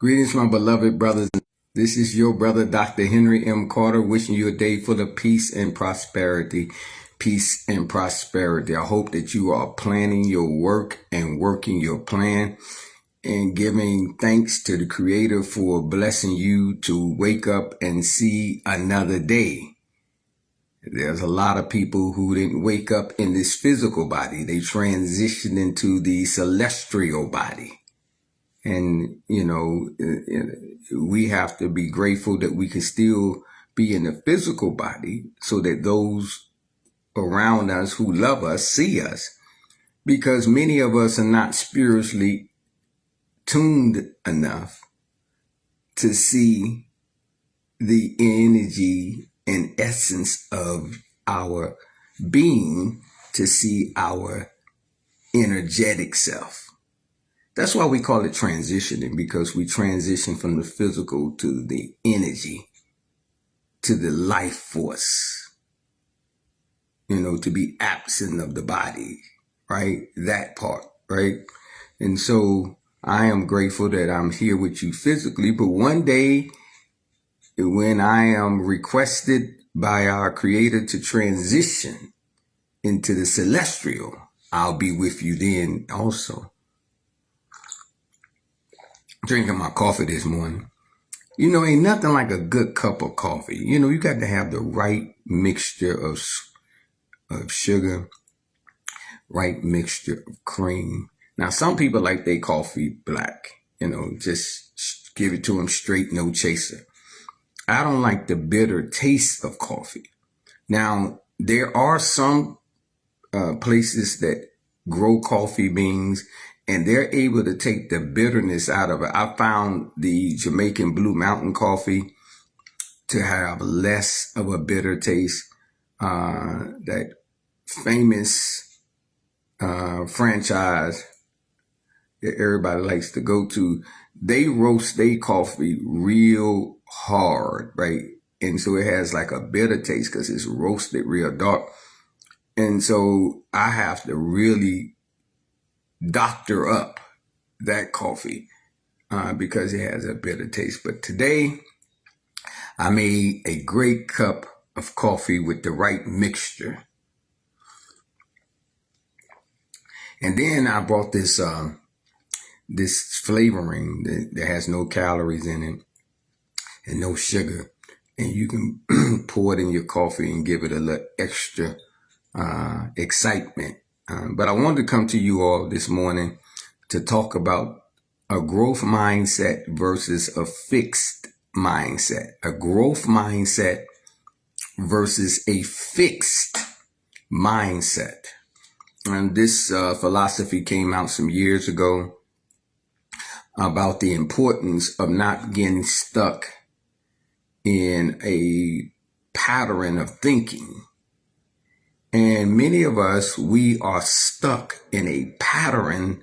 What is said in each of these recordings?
Greetings, my beloved brothers. This is your brother, Dr. Henry M. Carter, wishing you a day full of peace and prosperity. Peace and prosperity. I hope that you are planning your work and working your plan and giving thanks to the Creator for blessing you to wake up and see another day. There's a lot of people who didn't wake up in this physical body. They transitioned into the celestial body. And, we have to be grateful that we can still be in the physical body so that those around us who love us see us, because many of us are not spiritually tuned enough to see the energy and essence of our being, to see our energetic self. That's why we call it transitioning, because we transition from the physical to the energy, to the life force, to be absent of the body, right? That part, right? And so I am grateful that I'm here with you physically, but one day when I am requested by our Creator to transition into the celestial, I'll be with you then also. Drinking my coffee this morning. Ain't nothing like a good cup of coffee. You got to have the right mixture of sugar, right mixture of cream. Now, some people like their coffee black, just give it to them straight, no chaser. I don't like the bitter taste of coffee. Now, there are some places that grow coffee beans, and they're able to take the bitterness out of it. I found the Jamaican Blue Mountain coffee to have less of a bitter taste. That famous franchise that everybody likes to go to, they roast their coffee real hard, right? And so it has like a bitter taste because it's roasted real dark. And so I have to really doctor up that coffee because it has a bitter taste. But today I made a great cup of coffee with the right mixture. And then I bought this flavoring that has no calories in it and no sugar. And you can pour it in your coffee and give it a little extra excitement. But I wanted to come to you all this morning to talk about a growth mindset versus a fixed mindset. A growth mindset versus a fixed mindset. And this philosophy came out some years ago about the importance of not getting stuck in a pattern of thinking. And many of us, we are stuck in a pattern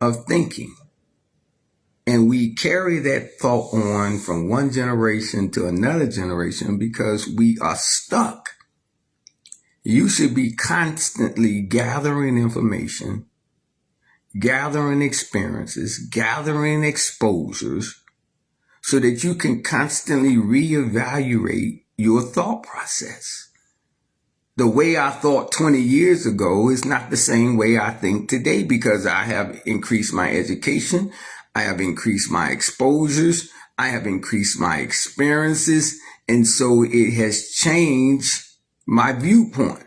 of thinking. And we carry that thought on from one generation to another generation because we are stuck. You should be constantly gathering information, gathering experiences, gathering exposures, so that you can constantly reevaluate your thought process. The way I thought 20 years ago is not the same way I think today, because I have increased my education. I have increased my exposures. I have increased my experiences. And so it has changed my viewpoint.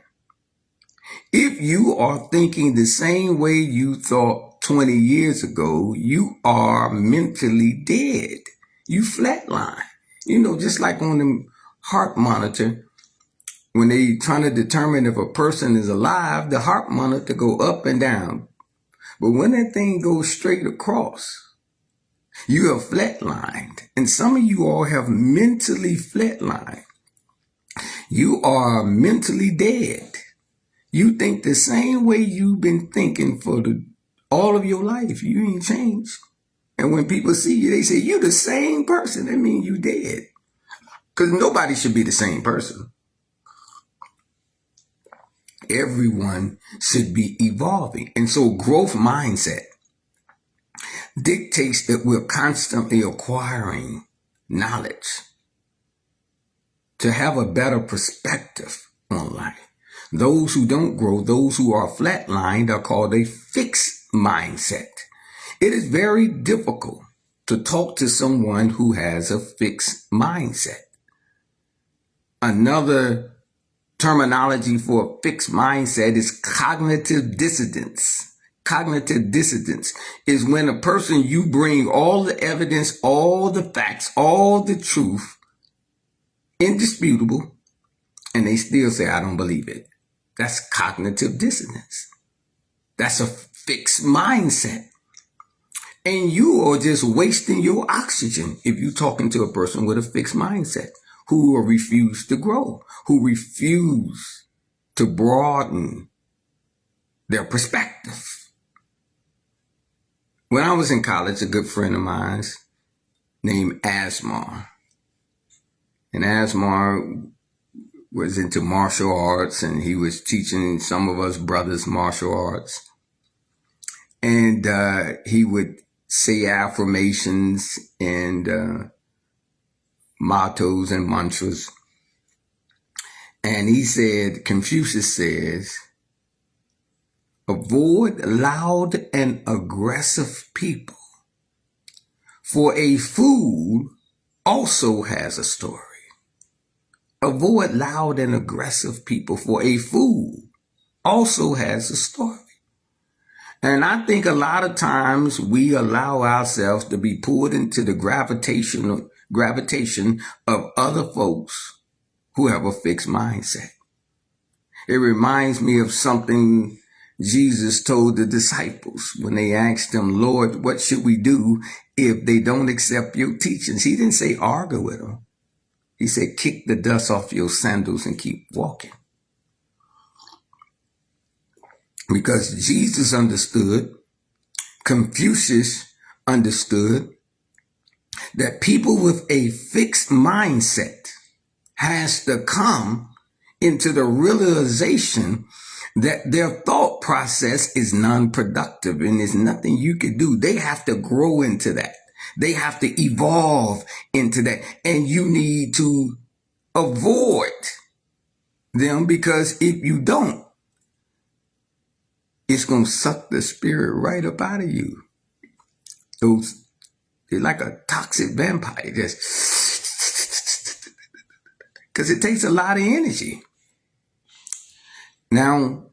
If you are thinking the same way you thought 20 years ago, you are mentally dead. You flatline. Just like on the heart monitor, when they trying to determine if a person is alive, the heart monitor go up and down. But when that thing goes straight across, you have flatlined. And some of you all have mentally flatlined. You are mentally dead. You think the same way you've been thinking for all of your life. You ain't changed. And when people see you, they say, you the same person. That means you dead. Because nobody should be the same person. Everyone should be evolving. And so growth mindset. dictates that we're constantly acquiring knowledge to have a better perspective on life. Those who don't grow, those who are flatlined, are called a fixed mindset. It is very difficult to talk to someone who has a fixed mindset. Another terminology for a fixed mindset is cognitive dissonance. Cognitive dissonance is when a person, you bring all the evidence, all the facts, all the truth, indisputable, and they still say, I don't believe it. That's cognitive dissonance. That's a fixed mindset. And you are just wasting your oxygen if you're talking to a person with a fixed mindset, who will refuse to grow, who refuse to broaden their perspective. When I was in college, a good friend of mine named Asmar, and Asmar was into martial arts, and he was teaching some of us brothers martial arts. And he would say affirmations and mottos and mantras. And he said, Confucius says, avoid loud and aggressive people, for a fool also has a story. Avoid loud and aggressive people, for a fool also has a story. And I think a lot of times we allow ourselves to be pulled into the gravitation of other folks who have a fixed mindset. It reminds me of something Jesus told the disciples when they asked him, Lord, what should we do if they don't accept your teachings? He didn't say argue with them. He said, kick the dust off your sandals and keep walking. Because Jesus understood, Confucius understood, that people with a fixed mindset has to come into the realization that their thought process is non-productive and there's nothing you can do. They have to grow into that. They have to evolve into that. And you need to avoid them, because if you don't, it's going to suck the spirit right up out of you. They're like a toxic vampire, just because it takes a lot of energy. Now,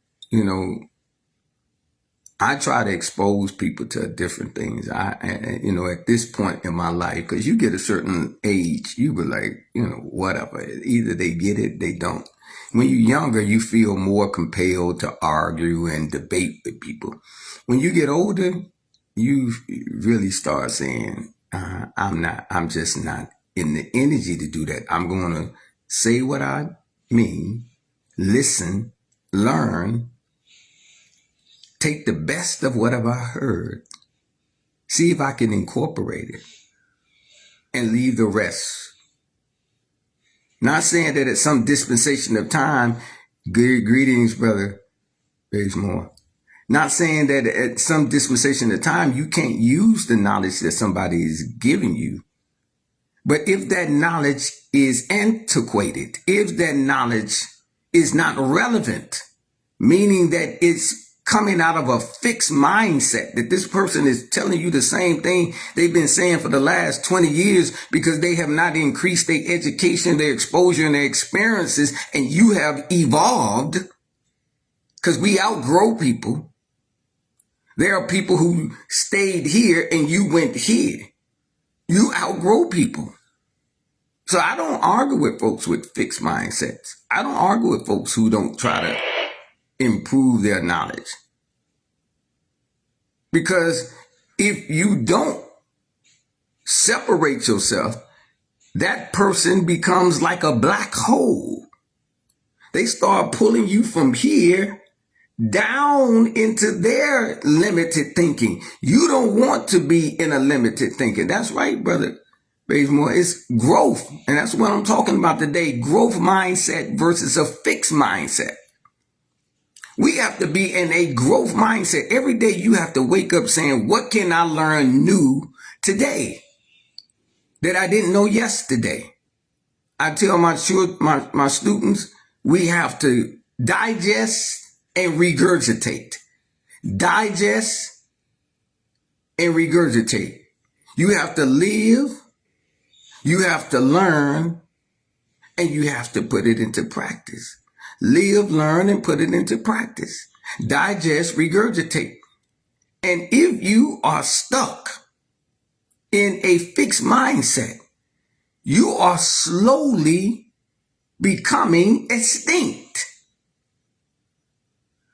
I try to expose people to different things. At this point in my life, because you get a certain age, you be like, whatever. Either they get it, they don't. When you're younger, you feel more compelled to argue and debate with people. When you get older, you really start saying, I'm just not in the energy to do that. I'm going to say what I mean, listen, learn, take the best of what I've heard, see if I can incorporate it, and leave the rest. Not saying that at some dispensation of time, greetings, brother, there's more. Not saying that at some dispensation of time, you can't use the knowledge that somebody is giving you. But if that knowledge is antiquated, if that knowledge is not relevant, meaning that it's coming out of a fixed mindset, that this person is telling you the same thing they've been saying for the last 20 years because they have not increased their education, their exposure, and their experiences, and you have evolved, because we outgrow people. There are people who stayed here and you went here. You outgrow people. So I don't argue with folks with fixed mindsets. I don't argue with folks who don't try to improve their knowledge. Because if you don't separate yourself, that person becomes like a black hole. They start pulling you from here down into their limited thinking. You don't want to be in a limited thinking. That's right, brother Bazemore. It's growth. And that's what I'm talking about today. Growth mindset versus a fixed mindset. We have to be in a growth mindset. Every day you have to wake up saying, what can I learn new today that I didn't know yesterday? I tell my students, we have to digest and regurgitate. Digest and regurgitate. You have to live, you have to learn, and you have to put it into practice. Live, learn, and put it into practice. Digest, regurgitate. And if you are stuck in a fixed mindset, you are slowly becoming extinct.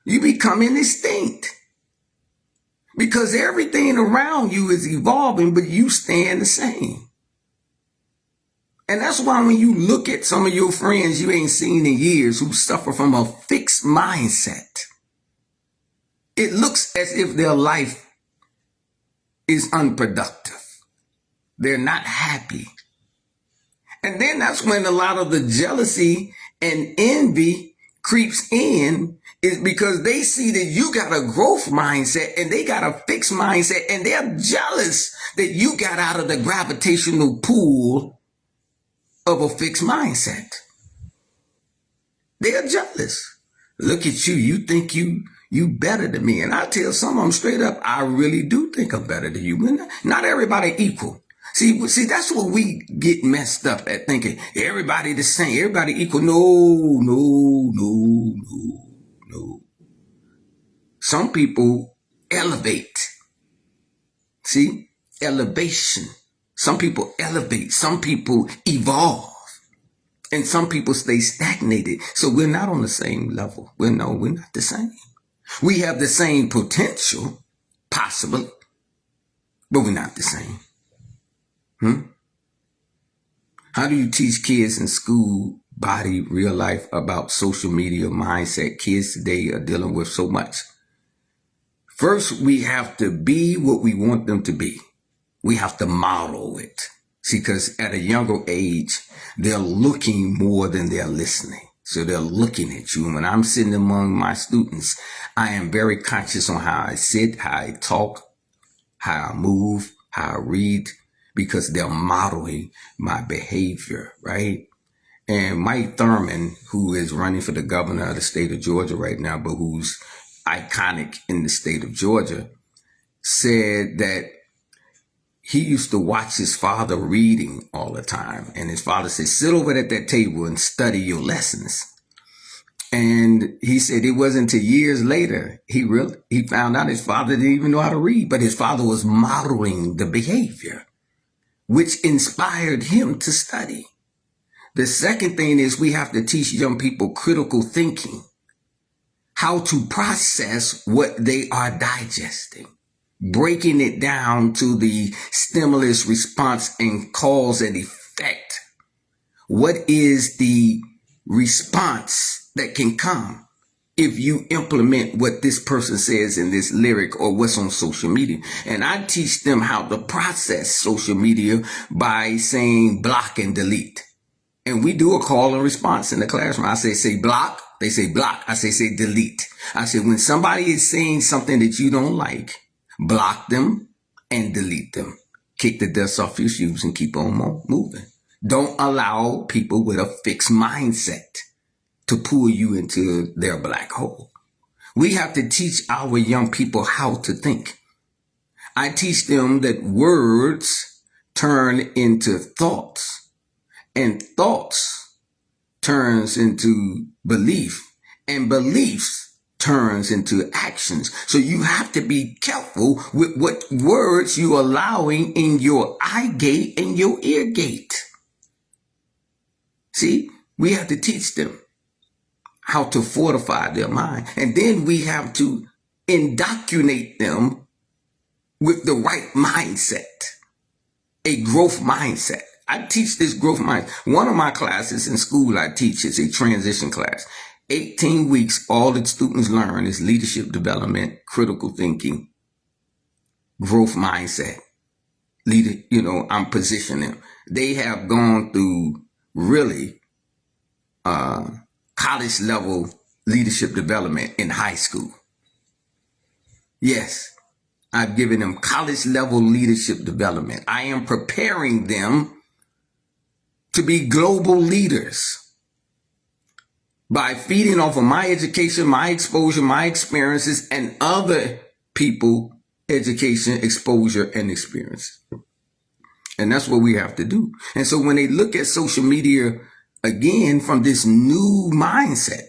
You're becoming extinct. Because everything around you is evolving, but you staying the same. And that's why when you look at some of your friends you ain't seen in years who suffer from a fixed mindset, it looks as if their life is unproductive. They're not happy. And then that's when a lot of the jealousy and envy creeps in, is because they see that you got a growth mindset and they got a fixed mindset, and they're jealous that you got out of the gravitational pull of a fixed mindset. They're jealous. Look at you. You think you better than me. And I tell some of them straight up, I really do think I'm better than you. Not everybody equal. See, that's what we get messed up at, thinking everybody the same, everybody equal. No. Some people elevate. See, elevation. Some people elevate. Some people evolve. And some people stay stagnated. So we're not on the same level. We're not the same. We have the same potential, possibly, but we're not the same. How do you teach kids in school, body, real life about social media mindset? Kids today are dealing with so much. First, we have to be what we want them to be. We have to model it. See, because at a younger age, they're looking more than they're listening. So they're looking at you. And when I'm sitting among my students, I am very conscious on how I sit, how I talk, how I move, how I read, because they're modeling my behavior, right? And Mike Thurman, who is running for the governor of the state of Georgia right now, but who's iconic in the state of Georgia, said that he used to watch his father reading all the time. And his father said, sit over at that table and study your lessons. And he said it wasn't until years later he found out his father didn't even know how to read, but his father was modeling the behavior, which inspired him to study. The second thing is we have to teach young people critical thinking, how to process what they are digesting, breaking it down to the stimulus response and cause and effect. What is the response that can come if you implement what this person says in this lyric or what's on social media? And I teach them how to process social media by saying block and delete. And we do a call and response in the classroom. I say block. They say block. I say delete. I say when somebody is saying something that you don't like, block them and delete them. Kick the dust off your shoes and keep on moving. Don't allow people with a fixed mindset to pull you into their black hole. We have to teach our young people how to think. I teach them that words turn into thoughts, and thoughts turns into belief, and beliefs turns into actions. So you have to be careful with what words you're allowing in your eye gate and your ear gate. See, we have to teach them how to fortify their mind. And then we have to indoctrinate them with the right mindset, a growth mindset. I teach this growth mindset. One of my classes in school I teach is a transition class. 18 weeks, all the students learn is leadership development, critical thinking, growth mindset. I'm positioning them. They have gone through really college level leadership development in high school. Yes, I've given them college level leadership development. I am preparing them to be global leaders by feeding off of my education, my exposure, my experiences, and other people education, exposure, and experience. And that's what we have to do. And so when they look at social media again from this new mindset,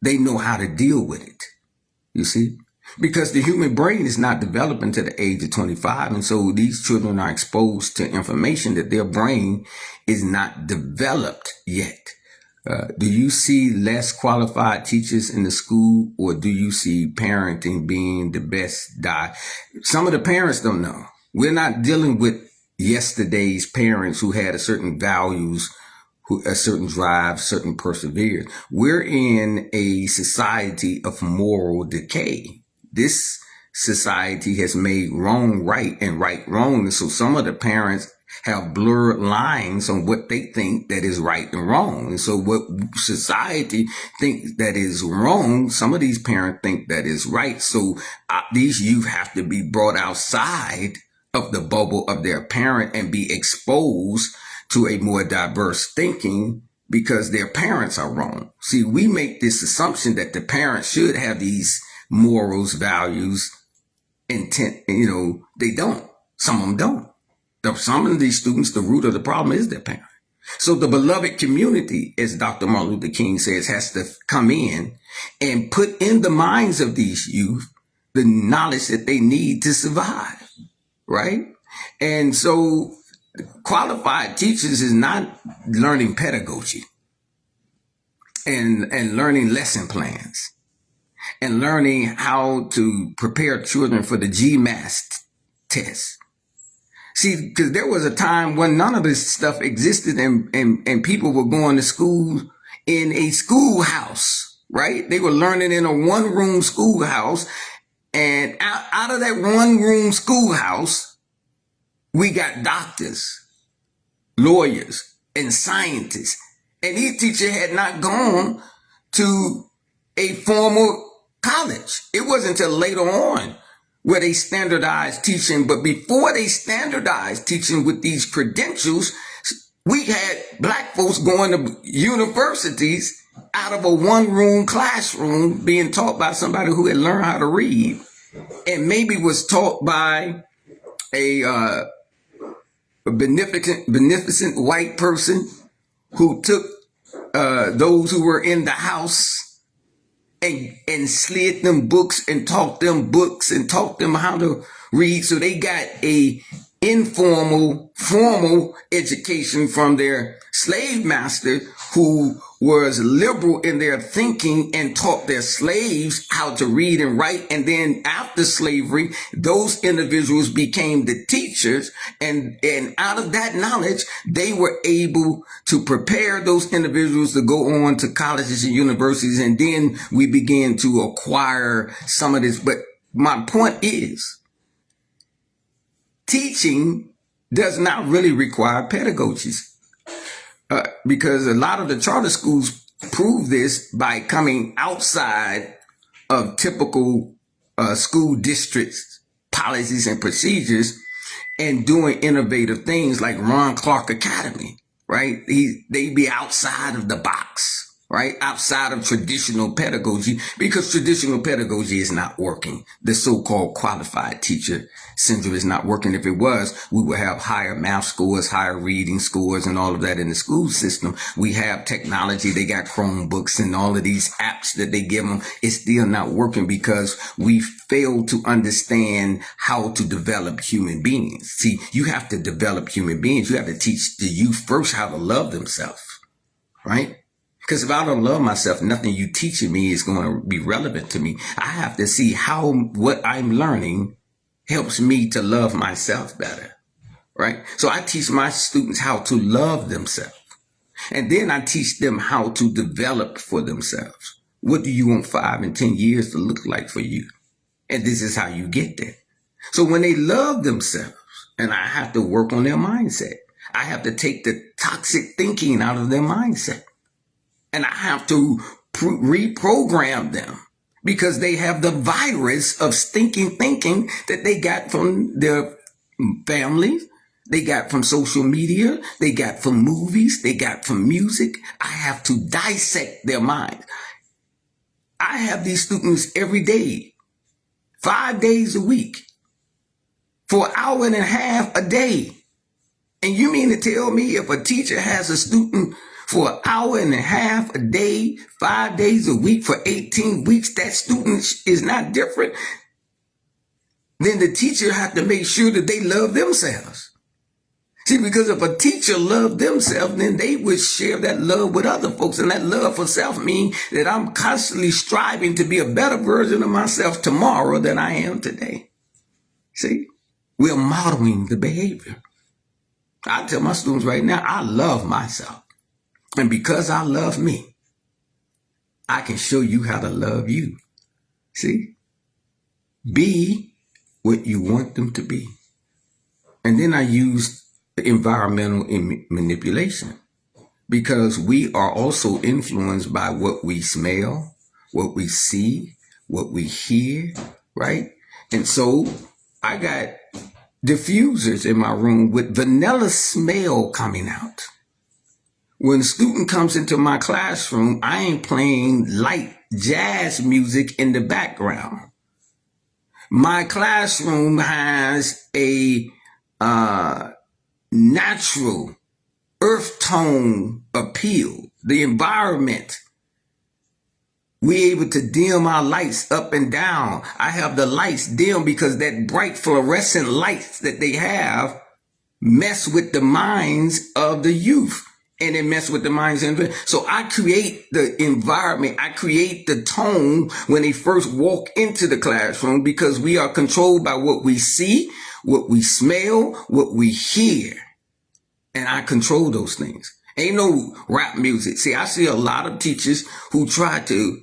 they know how to deal with it. You see? Because the human brain is not developing to the age of 25. And so these children are exposed to information that their brain is not developed yet. Do you see less qualified teachers in the school, or do you see parenting being the best guide? Some of the parents don't know. We're not dealing with yesterday's parents who had a certain values, a certain drive, certain perseverance. We're in a society of moral decay. This society has made wrong right and right wrong. And so some of the parents have blurred lines on what they think that is right and wrong. And so what society thinks that is wrong, some of these parents think that is right. So these youth have to be brought outside of the bubble of their parent and be exposed to a more diverse thinking because their parents are wrong. See, we make this assumption that the parents should have these morals, values, intent. They don't. Some of them don't. Some of these students, the root of the problem is their parent. So the beloved community, as Dr. Martin Luther King says, has to come in and put in the minds of these youth the knowledge that they need to survive, right? And so qualified teachers is not learning pedagogy and learning lesson plans and learning how to prepare children for the GMAT test. See, because there was a time when none of this stuff existed and people were going to school in a schoolhouse, right? They were learning in a one-room schoolhouse. And out of that one-room schoolhouse, we got doctors, lawyers, and scientists. And each teacher had not gone to a formal college. It wasn't until later on where they standardized teaching. But before they standardized teaching with these credentials, we had black folks going to universities out of a one-room classroom being taught by somebody who had learned how to read and maybe was taught by a beneficent white person who took those who were in the house and slid them books and taught them books and taught them how to read. So they got a informal, formal education from their slave master who was liberal in their thinking and taught their slaves how to read and write. And then after slavery, those individuals became the teachers. And out of that knowledge, they were able to prepare those individuals to go on to colleges and universities. And then we began to acquire some of this. But my point is, teaching does not really require pedagogies. Because a lot of the charter schools prove this by coming outside of typical school districts, policies and procedures and doing innovative things like Ron Clark Academy, right? They be outside of the box, right? Outside of traditional pedagogy, because traditional pedagogy is not working. The so-called qualified teacher syndrome is not working. If it was, we would have higher math scores, higher reading scores, and all of that in the school system. We have technology. They got Chromebooks and all of these apps that they give them. It's still not working because we fail to understand how to develop human beings. See, you have to develop human beings. You have to teach the youth first how to love themselves, right? Because if I don't love myself, nothing you teaching me is going to be relevant to me. I have to see how what I'm learning helps me to love myself better, right? So I teach my students how to love themselves. And then I teach them how to develop for themselves. What do you want 5 and 10 years to look like for you? And this is how you get there. So when they love themselves, and I have to work on their mindset, I have to take the toxic thinking out of their mindset. And I have to reprogram them because they have the virus of stinking thinking that they got from their families, they got from social media, they got from movies, they got from music. I have to dissect their minds. I have these students every day, 5 days a week, for an hour and a half a day. And you mean to tell me if a teacher has a student for an hour and a half a day, 5 days a week for 18 weeks, that student is not different? Then the teacher has to make sure that they love themselves. See, because if a teacher loved themselves, then they would share that love with other folks. And that love for self means that I'm constantly striving to be a better version of myself tomorrow than I am today. See, we're modeling the behavior. I tell my students right now, I love myself. And because I love me, I can show you how to love you. See, be what you want them to be. And then I use environmental manipulation, because we are also influenced by what we smell, what we see, what we hear, right? And so I got diffusers in my room with vanilla smell coming out. When a student comes into my classroom, I ain't playing light jazz music in the background. My classroom has a natural earth tone appeal. The environment, we're able to dim our lights up and down. I have the lights dim because that bright fluorescent lights that they have mess with the minds of the youth. And it mess with the minds. So I create the environment. I create the tone when they first walk into the classroom, because we are controlled by what we see, what we smell, what we hear. And I control those things. Ain't no rap music. See, I see a lot of teachers who try to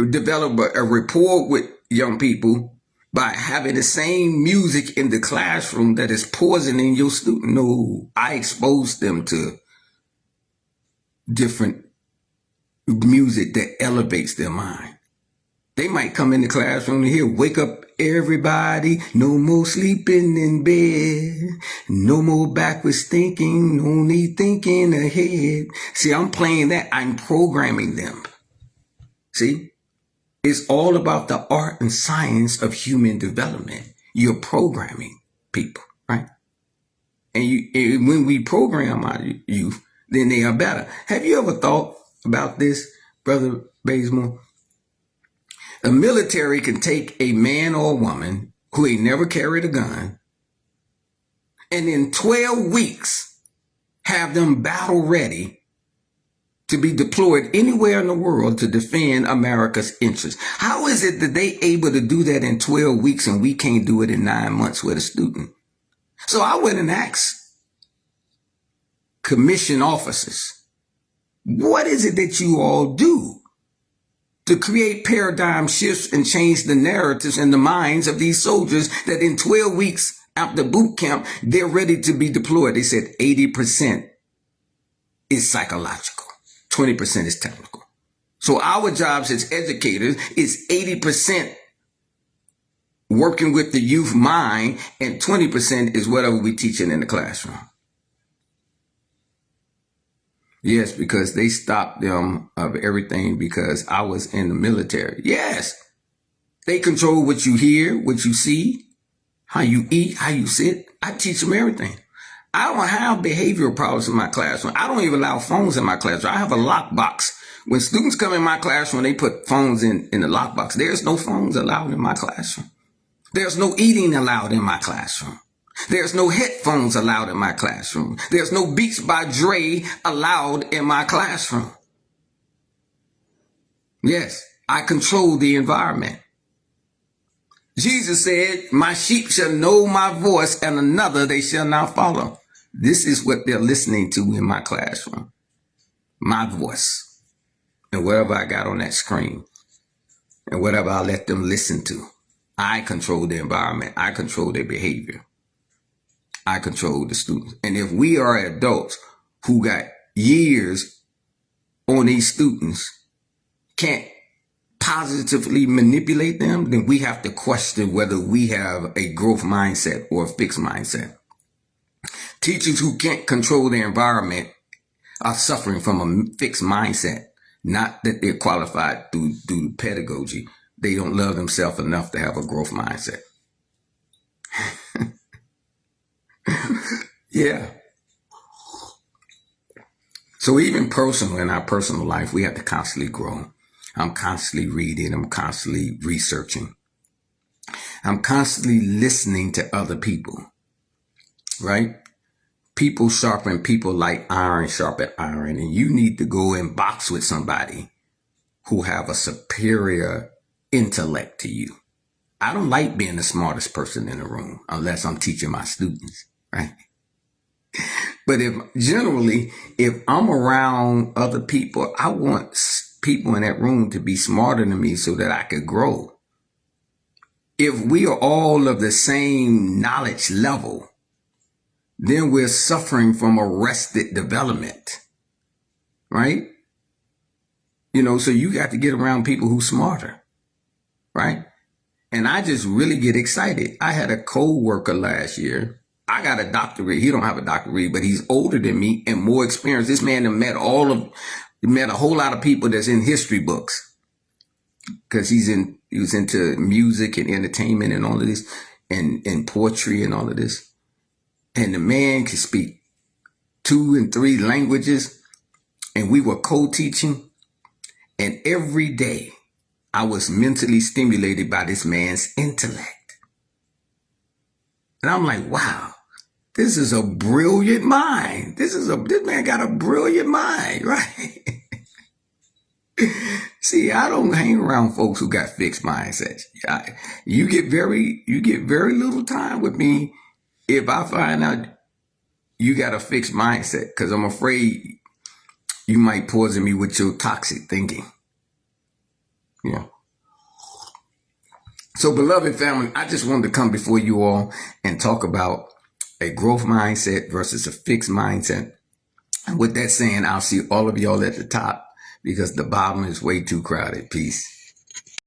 develop a rapport with young people by having the same music in the classroom that is poisoning your student. No, I expose them to different music that elevates their mind. They might come in the classroom and hear, "Wake up everybody, no more sleeping in bed, no more backwards thinking, no need thinking ahead." See, I'm playing that. I'm programming them. See, it's all about the art and science of human development. You're programming people, right? And when we program our youth, then they are better. Have you ever thought about this, Brother Bazemore? A military can take a man or a woman who ain't never carried a gun, and in 12 weeks have them battle ready to be deployed anywhere in the world to defend America's interests. How is it that they able to do that in 12 weeks and we can't do it in 9 months with a student? So I went and asked commissioned officers, what is it that you all do to create paradigm shifts and change the narratives in the minds of these soldiers that in 12 weeks after boot camp, they're ready to be deployed? They said 80% is psychological, 20% is technical. So our jobs as educators is 80% working with the youth mind, and 20% is whatever we teaching in the classroom. Yes, because they stopped them of everything because I was in the military. Yes, they control what you hear, what you see, how you eat, how you sit. I teach them everything. I don't have behavioral problems in my classroom. I don't even allow phones in my classroom. I have a lockbox. When students come in my classroom, they put phones in the lockbox. There's no phones allowed in my classroom. There's no eating allowed in my classroom. There's no headphones allowed in my classroom. There's no Beats by Dre allowed in my classroom. Yes, I control the environment. Jesus said, "My sheep shall know my voice, and another they shall not follow." This is what they're listening to in my classroom. My voice. And whatever I got on that screen. And whatever I let them listen to. I control the environment. I control their behavior. I control the students. And if we are adults who got years on these students, can't positively manipulate them, then we have to question whether we have a growth mindset or a fixed mindset. Teachers who can't control their environment are suffering from a fixed mindset, not that they're qualified through pedagogy. They don't love themselves enough to have a growth mindset. Yeah. So even personal, in our personal life, we have to constantly grow. I'm constantly reading. I'm constantly researching. I'm constantly listening to other people, right? People sharpen people like iron sharpen iron. And you need to go and box with somebody who have a superior intellect to you. I don't like being the smartest person in the room unless I'm teaching my students, right? But if I'm around other people, I want people in that room to be smarter than me so that I could grow. If we are all of the same knowledge level, then we're suffering from arrested development, right? So you got to get around people who smarter, right? And I just really get excited. I had a co-worker last year. I got a doctorate. He don't have a doctorate, but he's older than me and more experienced. This man met a whole lot of people that's in history books because he was into music and entertainment and all of this and poetry and all of this. And the man could speak 2 and 3 languages, and we were co-teaching. And every day I was mentally stimulated by this man's intellect. And I'm like, wow, this is a brilliant mind. This man got a brilliant mind, right? See, I don't hang around folks who got fixed mindsets. You get very little time with me if I find out you got a fixed mindset, because I'm afraid you might poison me with your toxic thinking. Yeah. So, beloved family, I just wanted to come before you all and talk about a growth mindset versus a fixed mindset. And with that saying, I'll see all of y'all at the top because the bottom is way too crowded. Peace.